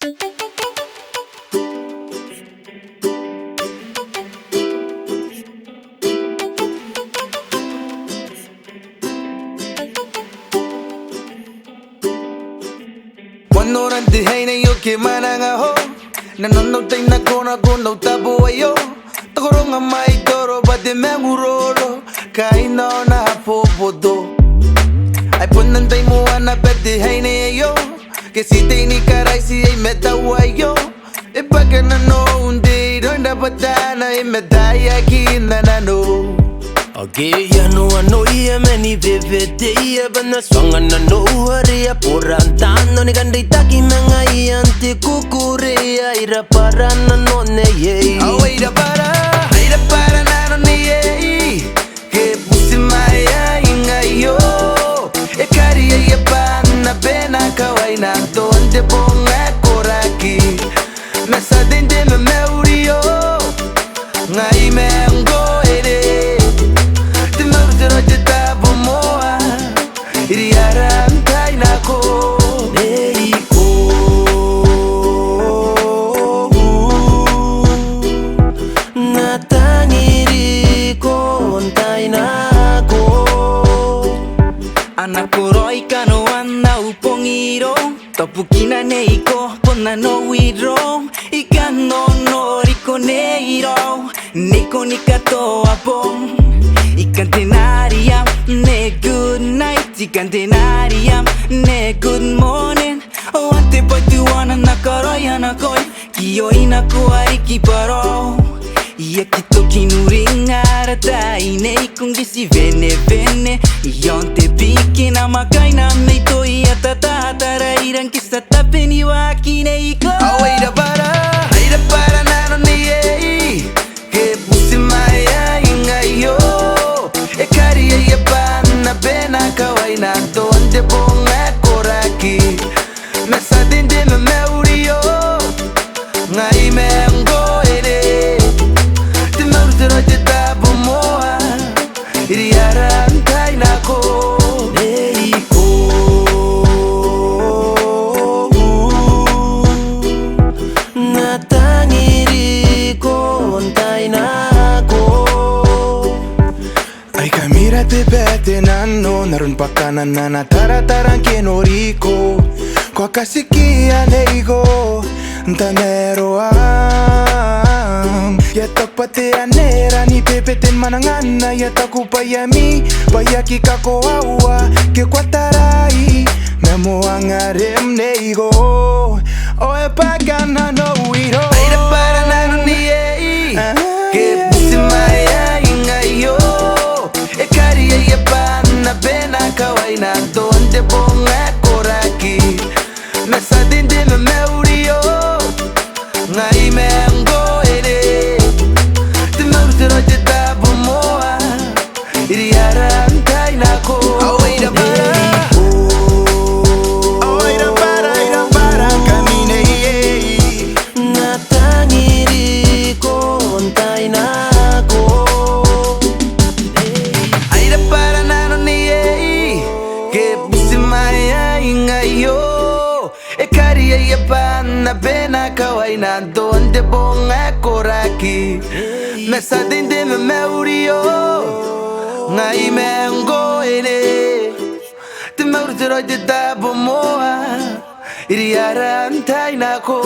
Cuando orante heine yo que manangaho Nanono tay na kona kono tabo ayo Tokoro nga mai toro bate mengurolo Kaino na popodo Ay punan tay mo ana bete heine yo Que si te ni caray si ay meta wayo E paka na no unde donda patana e meta yaki na no Okay, ya no ano iya meni bebete iya bana swanga na no hari ya porantano ni kandai taki menga iya ante kukure ya ira para na no ne ye. Oh ira para na no ne ye. Que pusi maya inga yo. E kari ya pana pena kawaina donde ponga koraki. Mesa dende me meurio. Ngai mengo ere. Anak kuroi kano anda upongiro Topukina neiko pona no wiro Ikan no riko neiro Neko nikato apong Ikan tenariam ne good night Ikan tenariam ne good morning Oh ante patuana nakaroi anakoi Kiyoi nakuari kiparo Ia kito kinuringar tai nei kung gisi vene Yonte piki na makai na meito ia tata irang kista tapeni waki nei ko Oh ira para na no nei Que pusi maya inga yo E kari ia pana pena kawaina donde ponga koraki Mesa dende me meurio Ngai mengo Bebete nano narun pakanan na taratarang kinoriko Kwa kasikia neigo Ntanero am Yatak pati anera ni bebeten manangana Yatak upayami Bayaki kako awa Ke kwa tarai Memo angarem neigo Oe pakana no wiro Aira para nano ni ei Que pusi maya inga yo E kari ya pana pena kawaina donde ponga koraki Mesa dende me meurio Ngai mengo ere Te meurtero te tabo moa Iriara antai nako Oh ira para kamine ye Natangiri kontai nako Aira para nano ni ye Que pusi maya inga yo E kari ya pana pena kawaina donde ponga koraki Mesa dende me meurio Ngai mengo ere Te meurtero te tabo moa Iriara antai nako